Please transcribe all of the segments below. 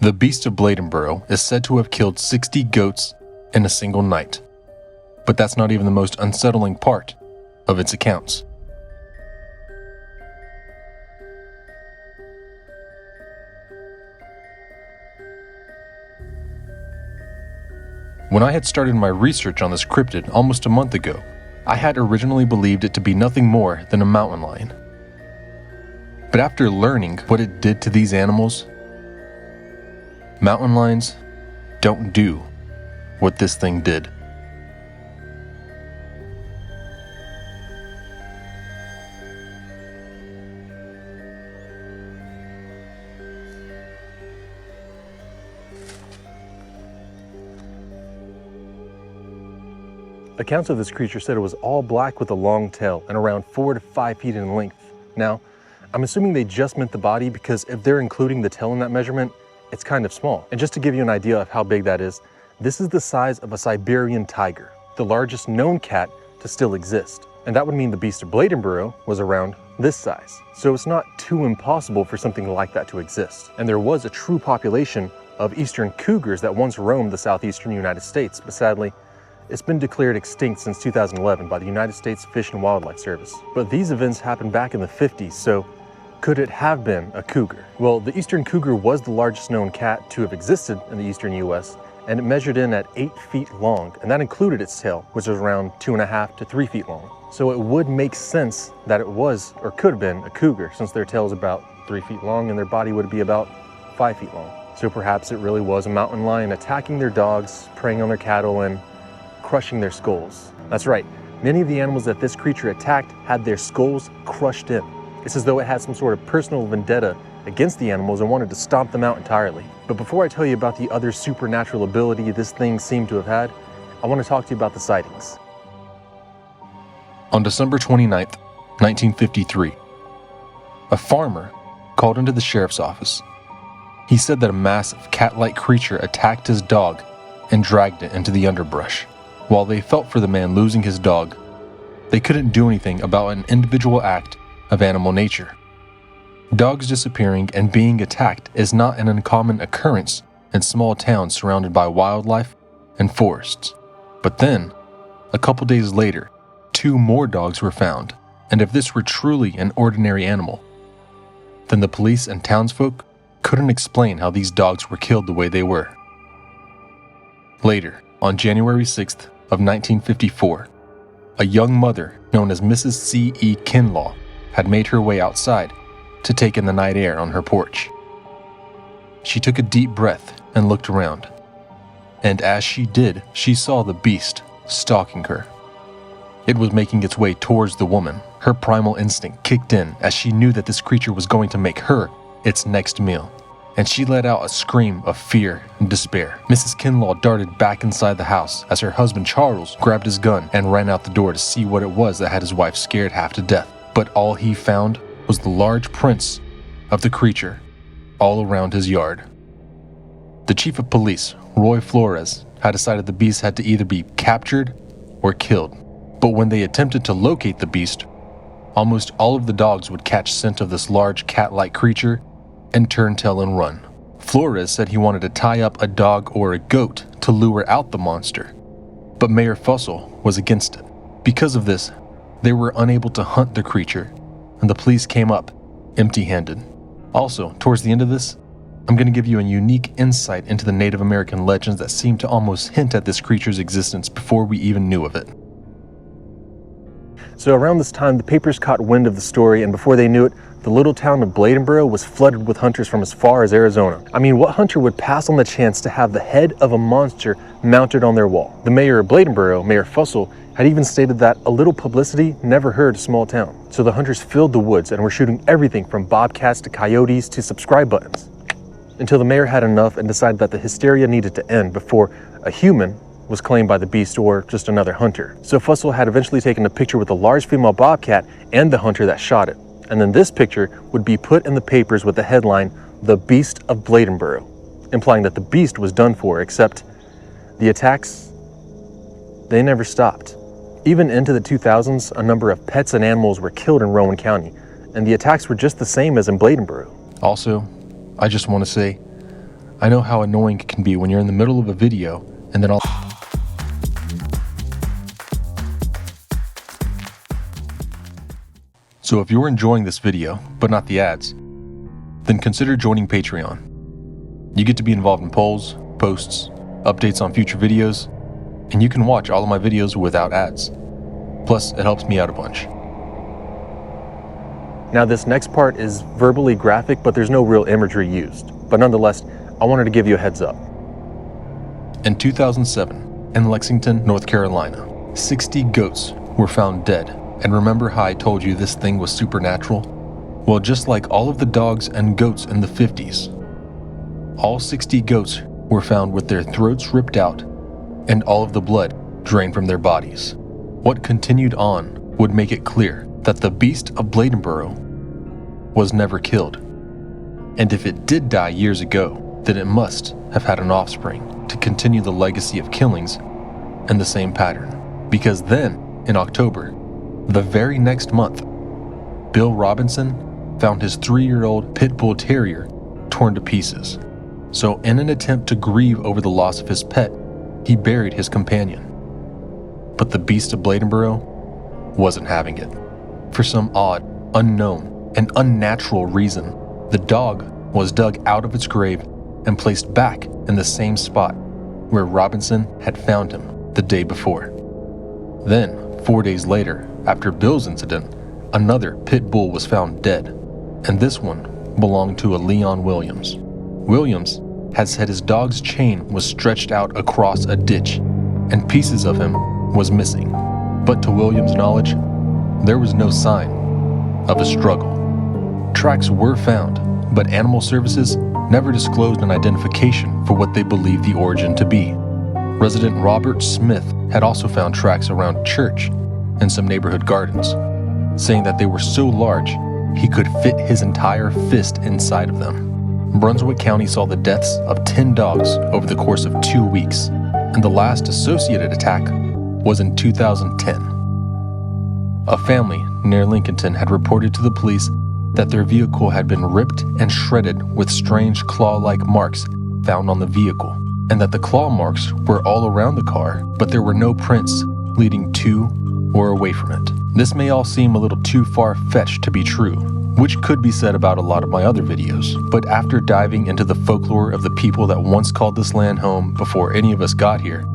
The Beast of Bladenboro is said to have killed 60 goats in a single night, but that's not even the most unsettling part of its accounts. When I had started my research on this cryptid almost a month ago, I had originally believed it to be nothing more than a mountain lion. But after learning what it did to these animals, mountain lions don't do what this thing did. Accounts of this creature said it was all black with a long tail and around 4 to 5 feet in length. Now, I'm assuming they just meant the body because if they're including the tail in that measurement, it's kind of small. And just to give you an idea of how big that is, this is the size of a Siberian tiger, the largest known cat to still exist. And that would mean the Beast of Bladenboro was around this size. So it's not too impossible for something like that to exist. And there was a true population of eastern cougars that once roamed the southeastern United States, but sadly, it's been declared extinct since 2011 by the United States Fish and Wildlife Service. But these events happened back in the 50s, so could it have been a cougar? Well, the eastern cougar was the largest known cat to have existed in the eastern US, and it measured in at 8 feet long, and that included its tail, which was around 2.5 to 3 feet long. So it would make sense that it was, or could have been, a cougar, since their tail is about 3 feet long and their body would be about 5 feet long. So perhaps it really was a mountain lion attacking their dogs, preying on their cattle, and crushing their skulls. That's right, many of the animals that this creature attacked had their skulls crushed in. It's as though it had some sort of personal vendetta against the animals and wanted to stomp them out entirely. But before I tell you about the other supernatural ability this thing seemed to have had, I want to talk to you about the sightings. On December 29th, 1953, a farmer called into the sheriff's office. He said that a massive cat-like creature attacked his dog and dragged it into the underbrush. While they felt for the man losing his dog, they couldn't do anything about an individual act of animal nature. Dogs disappearing and being attacked is not an uncommon occurrence in small towns surrounded by wildlife and forests. But then, a couple days later, 2 more dogs were found, and if this were truly an ordinary animal, then the police and townsfolk couldn't explain how these dogs were killed the way they were. Later, on January 6th of 1954, a young mother known as Mrs. C.E. Kinlaw had made her way outside to take in the night air on her porch. She took a deep breath and looked around, and as she did, she saw the beast stalking her. It was making its way towards the woman. Her primal instinct kicked in as she knew that this creature was going to make her its next meal, and she let out a scream of fear and despair. Mrs. Kinlaw darted back inside the house as her husband Charles grabbed his gun and ran out the door to see what it was that had his wife scared half to death. But all he found was the large prints of the creature all around his yard. The chief of police, Roy Flores, had decided the beast had to either be captured or killed. But when they attempted to locate the beast, almost all of the dogs would catch scent of this large cat-like creature and turn tail and run. Flores said he wanted to tie up a dog or a goat to lure out the monster, but Mayor Fussell was against it. Because of this, they were unable to hunt the creature, and the police came up empty-handed. Also, towards the end of this, I'm going to give you a unique insight into the Native American legends that seem to almost hint at this creature's existence before we even knew of it. So around this time, the papers caught wind of the story, and before they knew it, the little town of Bladenboro was flooded with hunters from as far as Arizona. I mean, what hunter would pass on the chance to have the head of a monster mounted on their wall? The mayor of Bladenboro, Mayor Fussell, had even stated that a little publicity never hurt a small town. So the hunters filled the woods and were shooting everything from bobcats to coyotes to subscribe buttons, until the mayor had enough and decided that the hysteria needed to end before a human was claimed by the beast or just another hunter. So Fussell had eventually taken a picture with a large female bobcat and the hunter that shot it. And then this picture would be put in the papers with the headline, "The Beast of Bladenboro," implying that the beast was done for, except the attacks, they never stopped. Even into the 2000s, a number of pets and animals were killed in Rowan County, and the attacks were just the same as in Bladenboro. Also, I just want to say, I know how annoying it can be when you're in the middle of a video and then all... So if you're enjoying this video, but not the ads, then consider joining Patreon. You get to be involved in polls, posts, updates on future videos, and you can watch all of my videos without ads. Plus, it helps me out a bunch. Now this next part is verbally graphic, but there's no real imagery used. But nonetheless, I wanted to give you a heads up. In 2007, in Lexington, North Carolina, 60 goats were found dead. And remember how I told you this thing was supernatural? Well, just like all of the dogs and goats in the 50s, all 60 goats were found with their throats ripped out and all of the blood drained from their bodies. What continued on would make it clear that the Beast of Bladenboro was never killed. And if it did die years ago, then it must have had an offspring to continue the legacy of killings in the same pattern. Because then, in October, the very next month, Bill Robinson found his 3-year-old pit bull terrier torn to pieces. So in an attempt to grieve over the loss of his pet, he buried his companion. But the Beast of Bladenboro wasn't having it. For some odd, unknown, and unnatural reason, the dog was dug out of its grave and placed back in the same spot where Robinson had found him the day before. Then, 4 days later, after Bill's incident, another pit bull was found dead, and this one belonged to a Leon Williams. Williams had said his dog's chain was stretched out across a ditch, and pieces of him was missing. But to Williams' knowledge, there was no sign of a struggle. Tracks were found, but animal services never disclosed an identification for what they believed the origin to be. Resident Robert Smith had also found tracks around a church and some neighborhood gardens, saying that they were so large he could fit his entire fist inside of them. Brunswick County saw the deaths of 10 dogs over the course of 2 weeks, and the last associated attack was in 2010. A family near Lincolnton had reported to the police that their vehicle had been ripped and shredded with strange claw-like marks found on the vehicle, and that the claw marks were all around the car, but there were no prints leading to or away from it. This may all seem a little too far-fetched to be true, which could be said about a lot of my other videos, but after diving into the folklore of the people that once called this land home before any of us got here,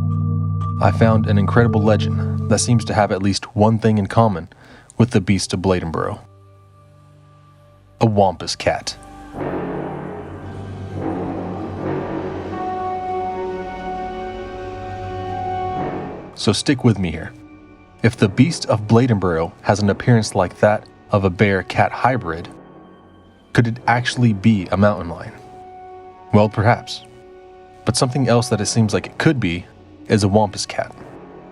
I found an incredible legend that seems to have at least one thing in common with the Beast of Bladenboro: a Wampus Cat. So stick with me here. If the Beast of Bladenboro has an appearance like that of a bear-cat hybrid, could it actually be a mountain lion? Well, perhaps. But something else that it seems like it could be is a Wampus Cat.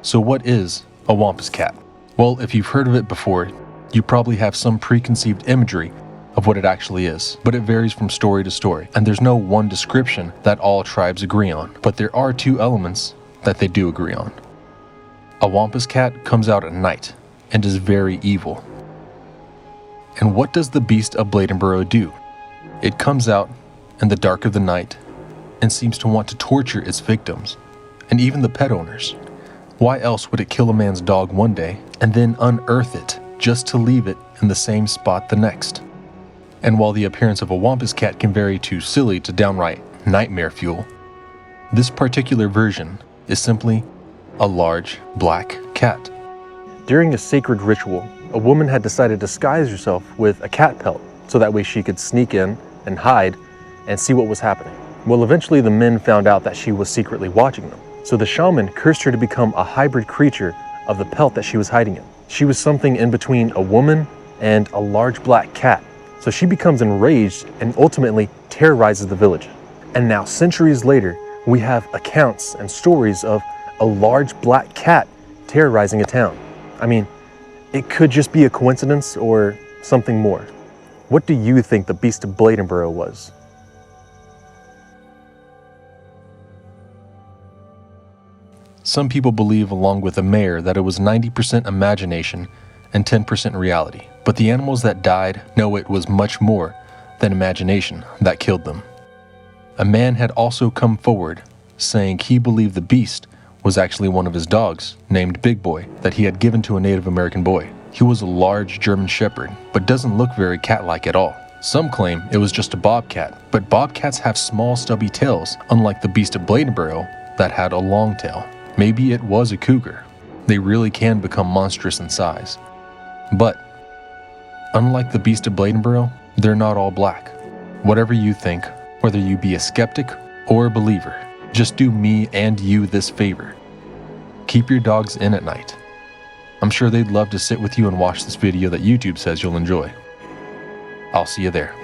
So what is a Wampus Cat? Well, if you've heard of it before, you probably have some preconceived imagery of what it actually is, but it varies from story to story, and there's no one description that all tribes agree on. But there are 2 elements that they do agree on. A Wampus Cat comes out at night and is very evil. And what does the Beast of Bladenboro do? It comes out in the dark of the night and seems to want to torture its victims, and even the pet owners. Why else would it kill a man's dog one day and then unearth it just to leave it in the same spot the next? And while the appearance of a Wampus Cat can vary too silly to downright nightmare fuel, this particular version is simply a large black cat. During a sacred ritual, a woman had decided to disguise herself with a cat pelt so that way she could sneak in and hide and see what was happening. Well, eventually the men found out that she was secretly watching them. So the shaman cursed her to become a hybrid creature of the pelt that she was hiding in. She was something in between a woman and a large black cat. So she becomes enraged and ultimately terrorizes the village. And now, centuries later, we have accounts and stories of a large black cat terrorizing a town. I mean, it could just be a coincidence or something more. What do you think the Beast of Bladenboro was? Some people believe, along with the mayor, that it was 90% imagination and 10% reality. But the animals that died know it was much more than imagination that killed them. A man had also come forward saying he believed the beast was actually one of his dogs, named Big Boy, that he had given to a Native American boy. He was a large German Shepherd, but doesn't look very cat-like at all. Some claim it was just a bobcat, but bobcats have small stubby tails, unlike the Beast of Bladenboro that had a long tail. Maybe it was a cougar. They really can become monstrous in size. But, unlike the Beast of Bladenboro, they're not all black. Whatever you think, whether you be a skeptic or a believer, just do me and you this favor. Keep your dogs in at night. I'm sure they'd love to sit with you and watch this video that YouTube says you'll enjoy. I'll see you there.